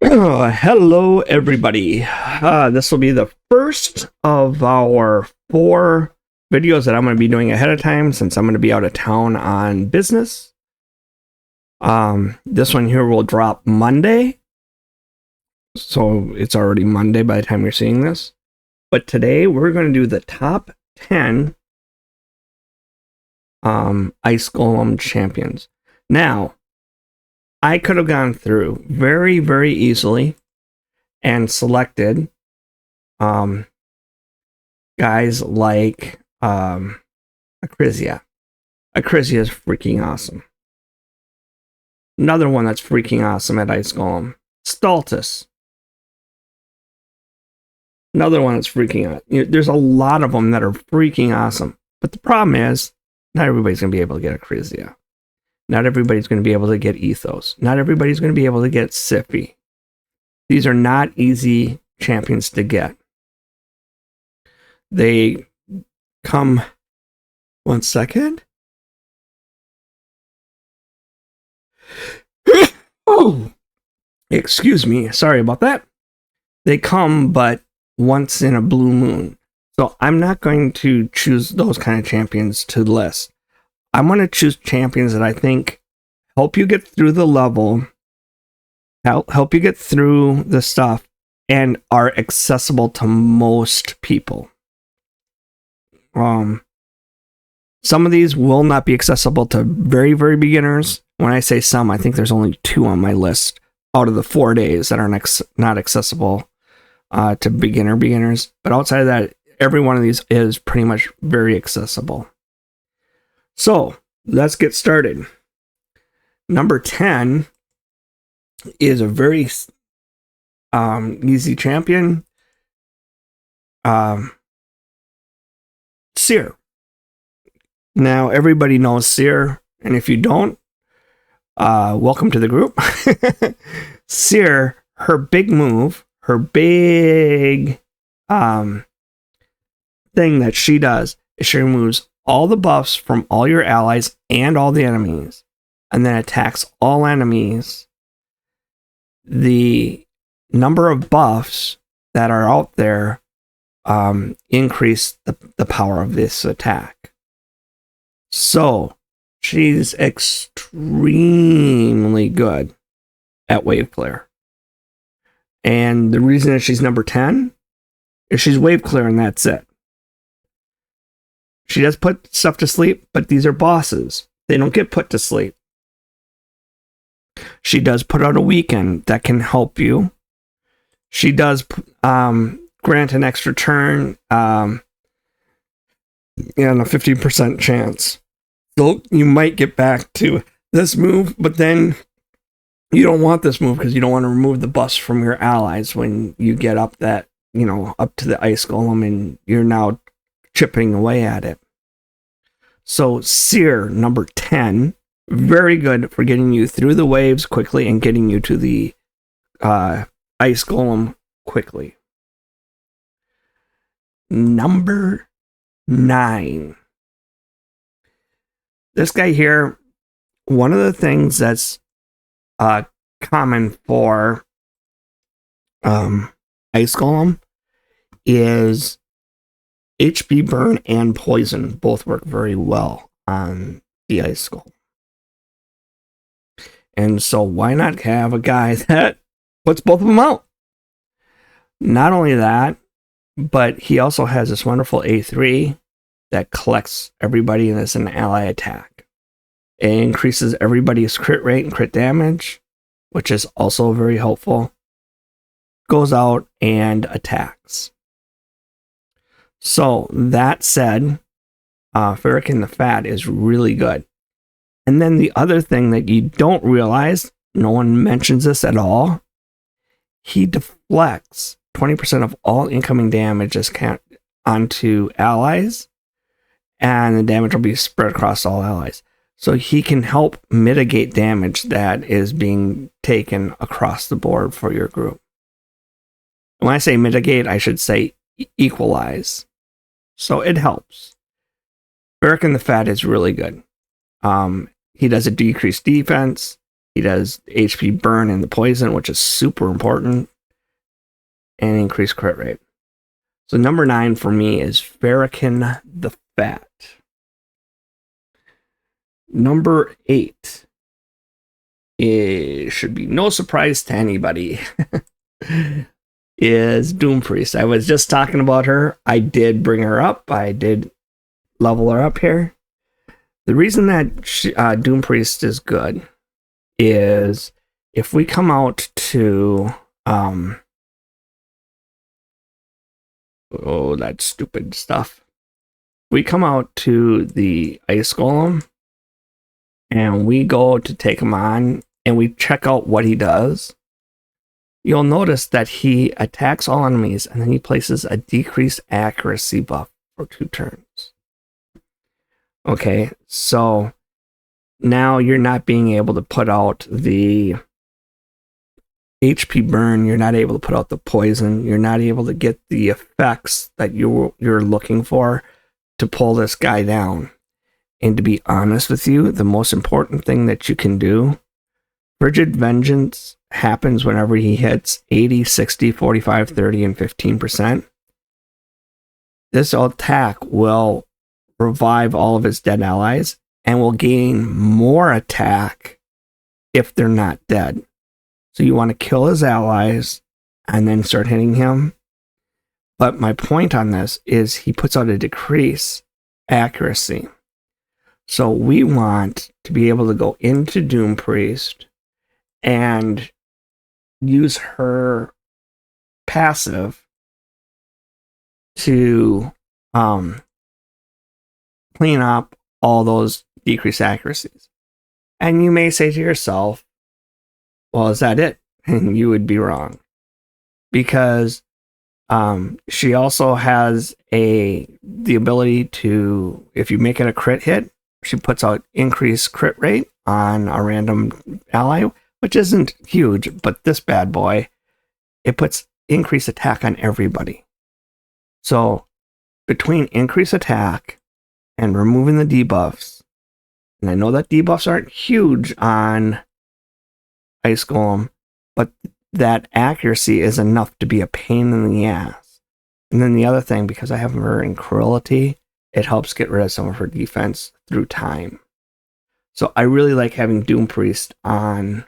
Hello, everybody. This will be the first of our 4 videos that I'm going to be doing ahead of time since I'm going to be out of town on business. This one here will drop Monday. So it's already Monday by the time you're seeing this. But today we're going to do the top 10 Ice Golem champions. Now, I could have gone through very, very easily and selected guys like Accessia. Accessia is freaking awesome. Another one that's freaking awesome at Ice Golem, Stultus. Another one that's freaking awesome. There's a lot of them that are freaking awesome. But the problem is, not everybody's going to be able to get Accessia. Not everybody's going to be able to get Ethos. Not everybody's going to be able to get Siffy. These are not easy champions to get. They come... One second. Oh! Excuse me. Sorry about that. They come but once in a blue moon. So I'm not going to choose those kind of champions to list. I'm going to choose champions that I think help you get through the level, help you get through the stuff, and are accessible to most people. Some of these will not be accessible to very, very beginners. When I say some, I think there's only 2 on my list out of the 4 days that are not accessible to beginners. But outside of that, every one of these is pretty much very accessible. So, let's get started. Number 10 is a very easy champion. Seer. Now, everybody knows Seer, and if you don't, welcome to the group. Seer, her big move, her big thing that she does is she removes all the buffs from all your allies and all the enemies, and then attacks all enemies. The number of buffs that are out there increase the power of this attack. So, she's extremely good at wave clear. And the reason that she's number 10 is she's wave clear and that's it. She does put stuff to sleep, but these are bosses. They don't get put to sleep. She does put out a weekend that can help you. She does grant an extra turn and a 50% chance. So you might get back to this move, but then you don't want this move because you don't want to remove the buffs from your allies when you get up that, up to the Ice Golem and you're now chipping away at it. So Seer, number 10, very good for getting you through the waves quickly and getting you to the Ice Golem quickly. Number 9. This guy here, one of the things that's common for Ice Golem is HP burn and poison both work very well on the Ice Golem. And so why not have a guy that puts both of them out? Not only that, but he also has this wonderful A3 that collects everybody and is an ally attack. It increases everybody's crit rate and crit damage, which is also very helpful. Goes out and attacks. So, that said, Ferrican the Fat is really good. And then the other thing that you don't realize, no one mentions this at all, he deflects 20% of all incoming damage onto allies, and the damage will be spread across all allies. So he can help mitigate damage that is being taken across the board for your group. When I say mitigate, I should say equalize. So it helps. Ferrican the Fat is really good. He does a decreased defense. He does HP burn and the poison, which is super important, and increased crit rate. So number 9 for me is Farrakhan the Fat. Number 8 should be no surprise to anybody. Is Doom Priest. I was just talking about her. I did bring her up. I did level her up here. The reason that Doom Priest is good is if we come out to that stupid stuff. We come out to the Ice Golem and we go to take him on and we check out what he does. You'll notice that he attacks all enemies and then he places a decreased accuracy buff for 2 turns. Okay, so now you're not being able to put out the HP burn, you're not able to put out the poison, you're not able to get the effects that you're looking for to pull this guy down. And to be honest with you, the most important thing that you can do, Frigid Vengeance happens whenever he hits 80, 60, 45, 30, and 15%. This attack will revive all of his dead allies and will gain more attack if they're not dead. So you want to kill his allies and then start hitting him. But my point on this is he puts out a decrease accuracy. So we want to be able to go into Doom Priest and use her passive to clean up all those decreased accuracies. And you may say to yourself, well, is that it? And you would be wrong. Because she also has the ability to, if you make it a crit hit, she puts out increased crit rate on a random ally, which isn't huge, but this bad boy, it puts increased attack on everybody. So between increased attack and removing the debuffs, and I know that debuffs aren't huge on Ice Golem, but that accuracy is enough to be a pain in the ass. And then the other thing, because I have her in Cruelty, it helps get rid of some of her defense through time. So I really like having Doom Priest on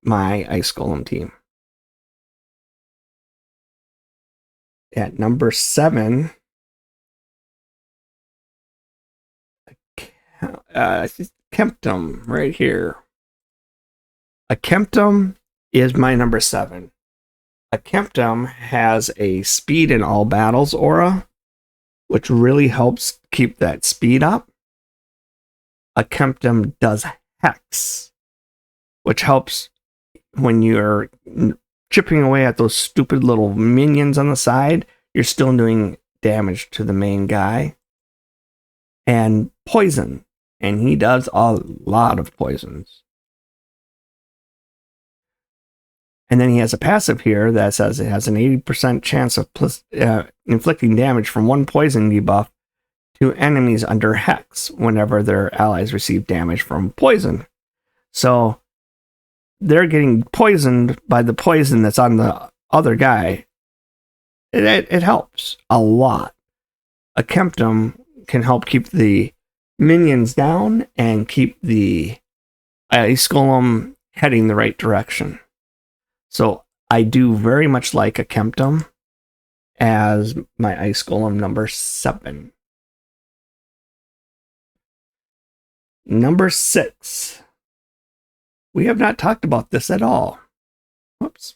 my Ice Golem team. At number 7, Kemptum, right here. A Kemptum is my number 7. A Kemptum has a speed in all battles aura, which really helps keep that speed up. A Kemptum does Hex, which helps when you're chipping away at those stupid little minions on the side, you're still doing damage to the main guy. And poison, and he does a lot of poisons. And then he has a passive here that says it has an 80% chance of inflicting damage from 1 poison debuff to enemies under Hex whenever their allies receive damage from poison. So they're getting poisoned by the poison that's on the other guy. It helps a lot. A Kemptum can help keep the minions down and keep the Ice Golem heading the right direction. So I do very much like a Kemptum as my Ice Golem number 7. Number 6. We have not talked about this at all. Whoops.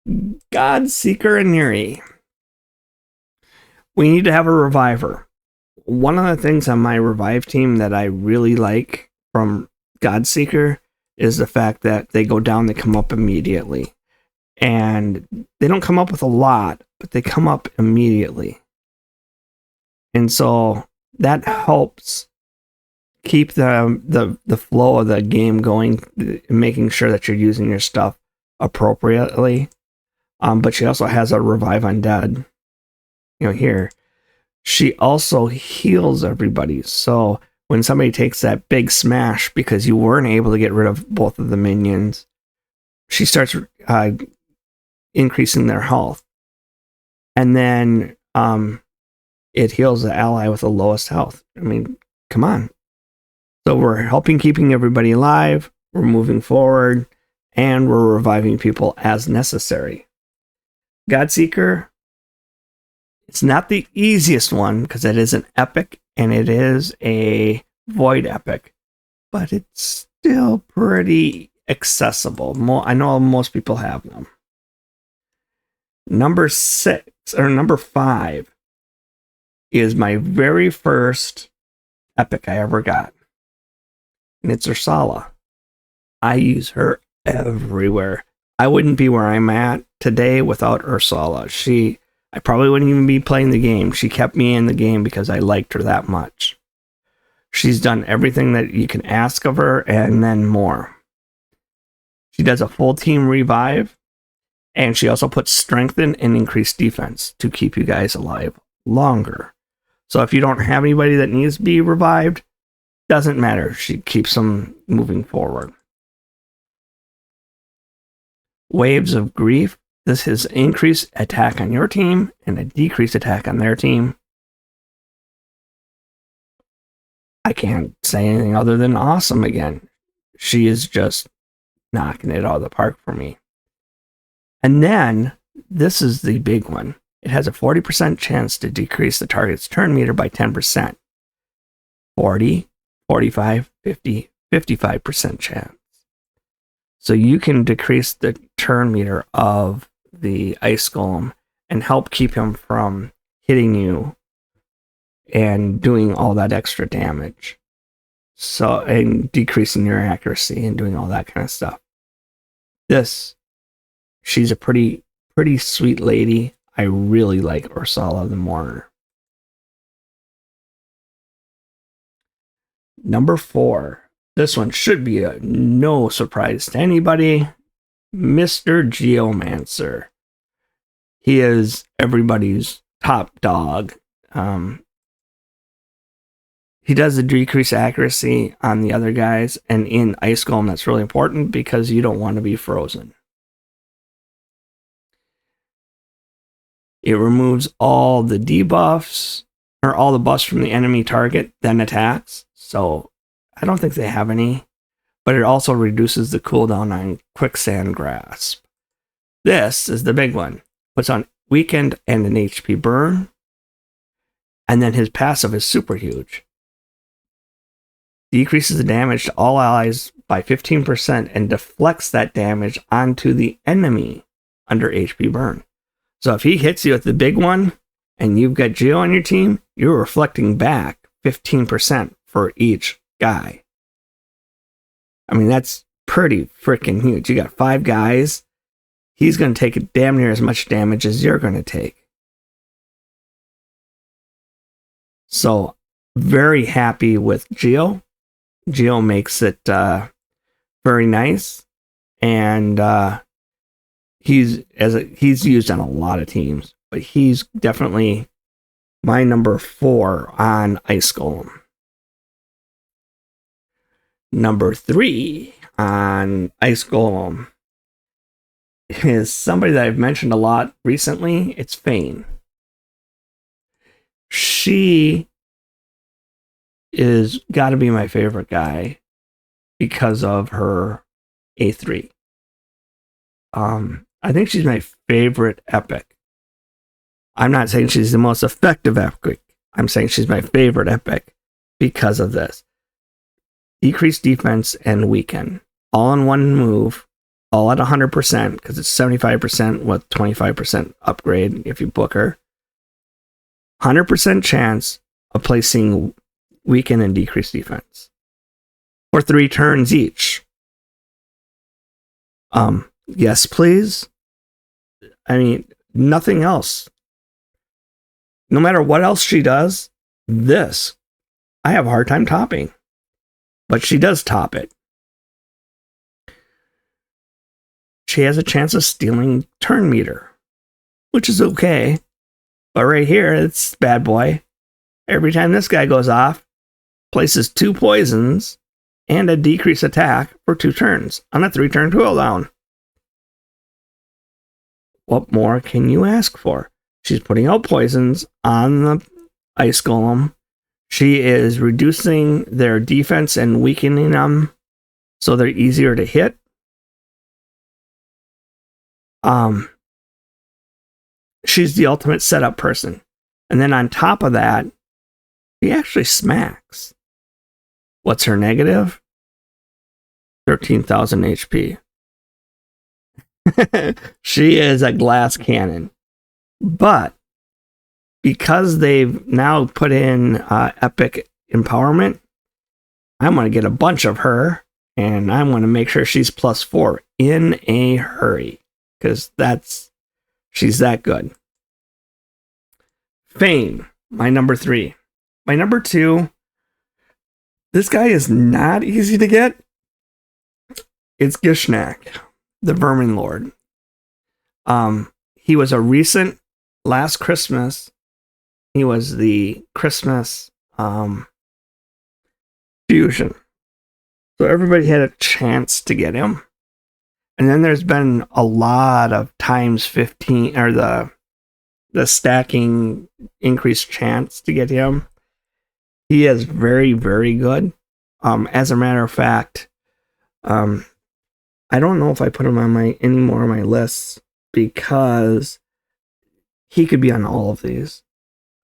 Godseeker Aniri. We need to have a reviver. One of the things on my revive team that I really like from Godseeker is the fact that they go down, they come up immediately. And they don't come up with a lot, but they come up immediately. And so that helps keep the flow of the game going, making sure that you're using your stuff appropriately. But she also has a revive undead. Here. She also heals everybody. So when somebody takes that big smash because you weren't able to get rid of both of the minions, she starts increasing their health. And then it heals the ally with the lowest health. I mean, come on. So we're helping keeping everybody alive, we're moving forward, and we're reviving people as necessary. Godseeker, it's not the easiest one because it is an epic and it is a void epic, but it's still pretty accessible. I know most people have them. Number 5 is my very first epic I ever got. And it's Ursula. I use her everywhere. I wouldn't be where I'm at today without Ursula. I probably wouldn't even be playing the game. She kept me in the game because I liked her that much. She's done everything that you can ask of her and then more. She does a full team revive, and she also puts strengthen and increased defense to keep you guys alive longer. So if you don't have anybody that needs to be revived, doesn't matter. She keeps them moving forward. Waves of Grief. This is increased attack on your team and a decreased attack on their team. I can't say anything other than awesome again. She is just knocking it out of the park for me. And then, this is the big one. It has a 40% chance to decrease the target's turn meter by 10%. 40, 45, 50, 55% chance. So you can decrease the turn meter of the ice golem and help keep him from hitting you and doing all that extra damage. So, and decreasing your accuracy and doing all that kind of stuff. She's a pretty sweet lady. I really like Ursula the Mourner. Number 4. This one should be no surprise to anybody. Mr. Geomancer. He is everybody's top dog. He does the decrease accuracy on the other guys, and in Ice Golem that's really important because you don't want to be frozen. It removes all the debuffs, or all the buffs from the enemy target, then attacks. So I don't think they have any. But it also reduces the cooldown on Quicksand Grasp. This is the big one. Puts on Weakened and an HP burn. And then his passive is super huge. Decreases the damage to all allies by 15% and deflects that damage onto the enemy under HP burn. So if he hits you with the big one, and you've got Geo on your team, you're reflecting back 15% for each guy. I mean, that's pretty freaking huge. You got 5 guys. He's going to take damn near as much damage as you're going to take. So, very happy with Geo. Geo makes it very nice. And he's used on a lot of teams, but he's definitely my number 4 on Ice Golem. Number 3 on Ice Golem is somebody that I've mentioned a lot recently. It's Fane. She is got to be my favorite guy because of her A3. I think she's my favorite epic. I'm not saying she's the most effective epic. I'm saying she's my favorite epic because of this. Decrease defense and weaken. All in one move. All at 100% because it's 75% with 25% upgrade if you book her. 100% chance of placing weaken and decrease defense. For 3 turns each. Yes, please. I mean, nothing else. No matter what else she does, this, I have a hard time topping. But she does top it. She has a chance of stealing turn meter, which is okay. But right here, it's bad boy. Every time this guy goes off, places 2 poisons and a decreased attack for 2 turns on a 3-turn cooldown. What more can you ask for? She's putting out poisons on the Ice Golem. She is reducing their defense and weakening them so they're easier to hit. She's the ultimate setup person. And then on top of that, she actually smacks. What's her negative? 13,000 HP. She is a glass cannon. But because they've now put in epic empowerment, I'm going to get a bunch of her, and I'm going to make sure she's +4 in a hurry, because she's that good. Fane, my number 3. My number 2, this guy is not easy to get. It's Gishnak, the Vermin Lord. He was a recent last Christmas. He was the Christmas fusion. So everybody had a chance to get him. And then there's been a lot of times 15, or the stacking increased chance to get him. He is very, very good. As a matter of fact, I don't know if I put him on any more of my lists, because he could be on all of these.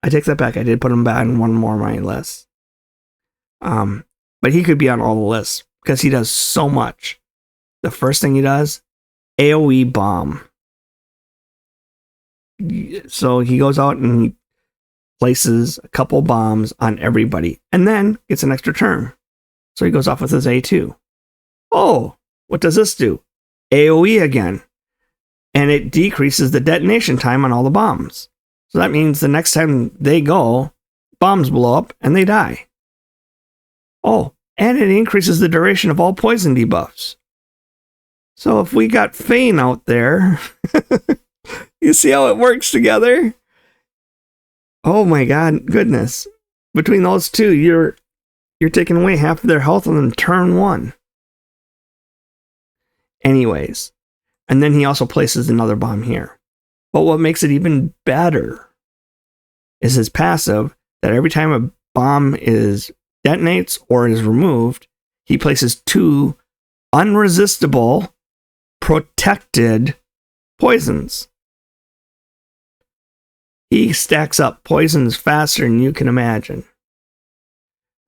I take that back. I did put him back on one more of my lists. But he could be on all the lists because he does so much. The first thing he does, AoE bomb. So he goes out and he places a couple bombs on everybody and then gets an extra turn. So he goes off with his A2. Oh, what does this do? AoE again. And it decreases the detonation time on all the bombs. So that means the next time they go, bombs blow up and they die. Oh, and it increases the duration of all poison debuffs. So if we got Fane out there, you see how it works together? Oh my god, goodness. Between those two, you're taking away half of their health on turn 1. Anyways, and then he also places another bomb here. But what makes it even better is his passive, that every time a bomb detonates or is removed, he places 2 unresistible, protected poisons. He stacks up poisons faster than you can imagine.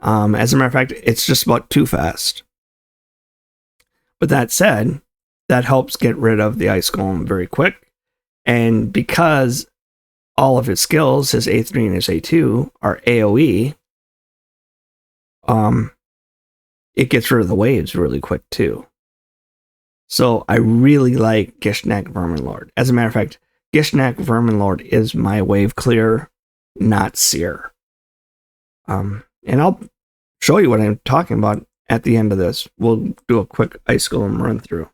As a matter of fact, it's just about too fast. But that said, that helps get rid of the Ice Golem very quick. And because all of his skills, his A3 and his A2, are AoE, it gets rid of the waves really quick too. So I really like Gishnak Vermin Lord. As a matter of fact, Gishnak Vermin Lord is my wave clear, not seer. And I'll show you what I'm talking about at the end of this. We'll do a quick Ice Golem run through.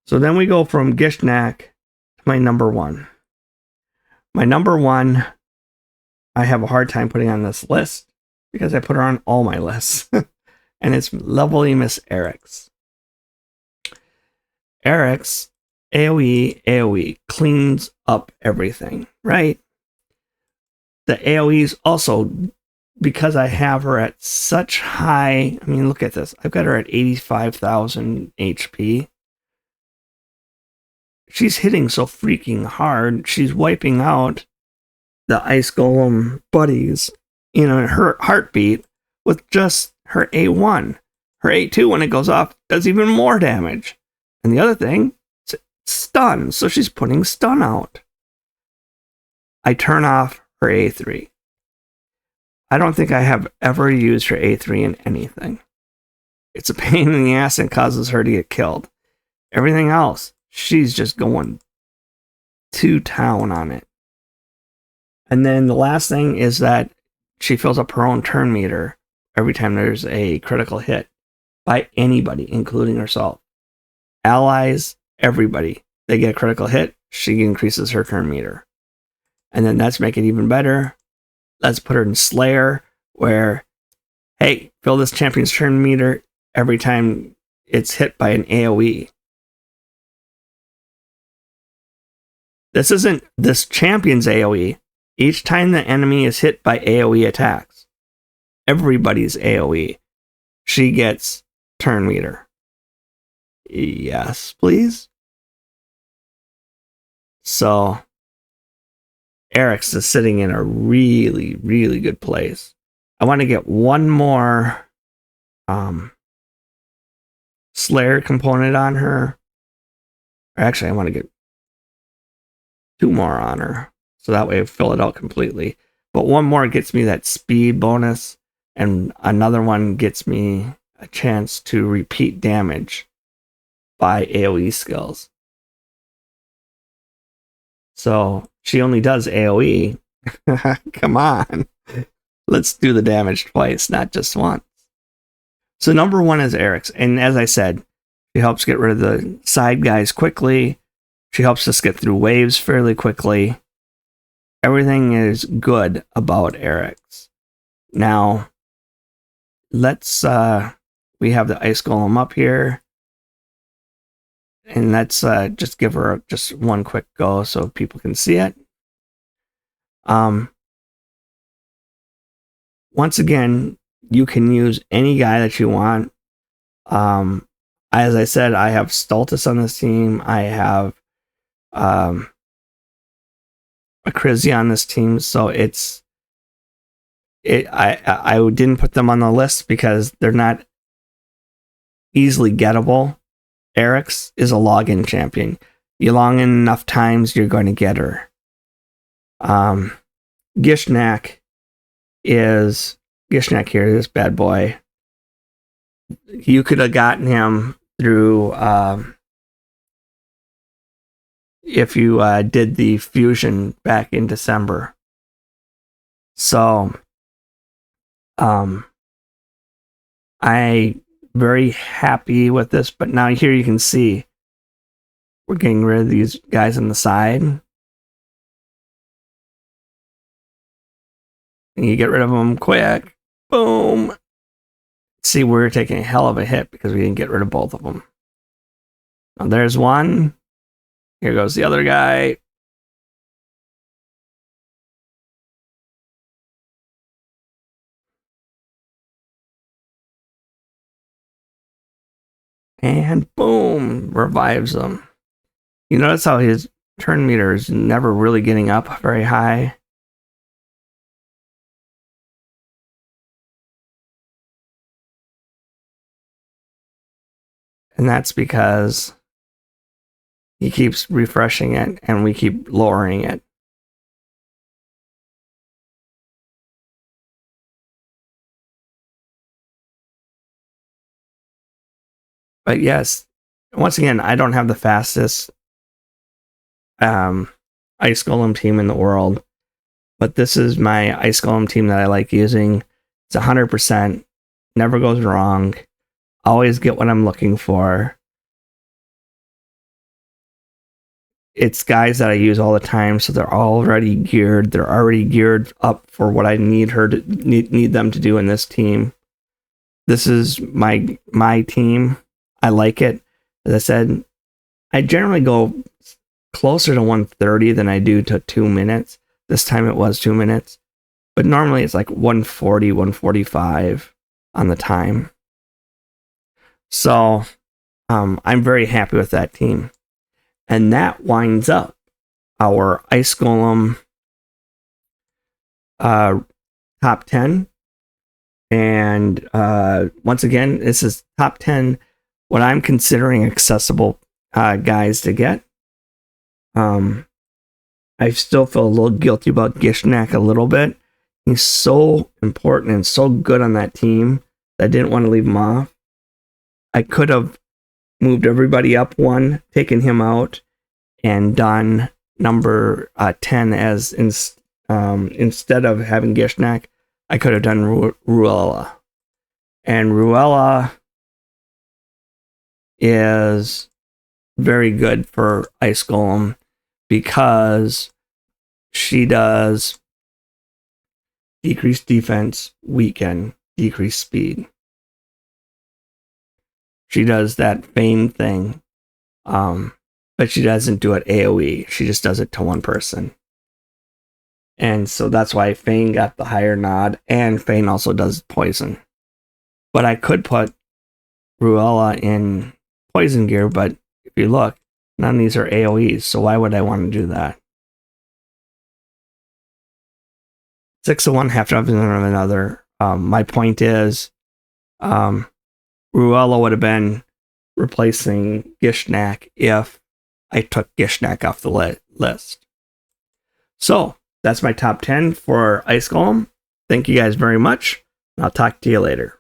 So then we go from Gishnak to my number 1. My number 1, I have a hard time putting on this list because I put her on all my lists. And it's lovely Miss Eric's. Eric's AoE cleans up everything, right? The AoEs also, because I have her at such high, I mean, look at this. I've got her at 85,000 HP. She's hitting so freaking hard. She's wiping out the Ice Golem buddies in her heartbeat with just her A1. Her A2, when it goes off, does even more damage. And the other thing, it's stun. So she's putting stun out. I turn off her A3. I don't think I have ever used her A3 in anything. It's a pain in the ass and causes her to get killed. Everything else, she's just going to town on it. And then the last thing is that she fills up her own turn meter every time there's a critical hit by anybody, including herself. Allies, everybody. They get a critical hit, she increases her turn meter. And then let's make it even better. Let's put her in Slayer. where, hey, fill this champion's turn meter every time it's hit by an AoE. This isn't this champion's AoE. Each time the enemy is hit by AoE attacks, everybody's AoE, she gets turn meter. Yes, please. So, Eric's is sitting in a really, really good place. I want to get one more Slayer component on her. Actually, I want to get 2 more on her, so that way I fill it out completely. But one more gets me that speed bonus, and another one gets me a chance to repeat damage by AoE skills. So she only does AoE. Come on. Let's do the damage twice, not just once. So number 1 is Eric's. And as I said, she helps get rid of the side guys quickly. She helps us get through waves fairly quickly. Everything is good about Eric's. Now, let's, we have the Ice Golem up here. And let's just give her just one quick go so people can see it. Once again, you can use any guy that you want. As I said, I have Stultus on this team. I have Acrizia on this team. So I didn't put them on the list because they're not easily gettable. Eric's is a login champion. You log in enough times, you're going to get her. Gishnak here, this bad boy. You could have gotten him through if you did the fusion back in December. So I very happy with this, but now here you can see we're getting rid of these guys on the side. And you get rid of them quick. Boom. See, we're taking a hell of a hit because we didn't get rid of both of them. Now there's one. Here goes the other guy. And boom, revives them. You notice how his turn meter is never really getting up very high. And that's because he keeps refreshing it and we keep lowering it. But yes, once again, I don't have the fastest Ice Golem team in the world, but this is my Ice Golem team that I like using. It's 100%, never goes wrong, always get what I'm looking for. It's guys that I use all the time, so they're already geared. They're already geared up for what I need them to do in this team. This is my team. I like it. As I said, I generally go closer to 130 than I do to 2 minutes. This time it was 2 minutes. But normally it's like 140, 145 on the time. So I'm very happy with that team. And that winds up our Ice Golem top 10. And once again, this is top 10 what I'm considering accessible guys to get. I still feel a little guilty about Gishnak a little bit. He's so important and so good on that team that I didn't want to leave him off. I could have moved everybody up one, taken him out, and done number 10 as instead of having Gishnak, I could have done Ruella. And Ruella is very good for Ice Golem because she does decrease defense, weaken, decrease speed. She does that feign thing, but she doesn't do it AoE. She just does it to one person. And so that's why Fane got the higher nod, and Fane also does poison. But I could put Ruella in poison gear, but if you look, none of these are AoEs, so why would I want to do that? 6 of one, half of another. My point is, Ruella would have been replacing Gishnak if I took Gishnak off the list. So, that's my top 10 for Ice Golem. Thank you guys very much. I'll talk to you later.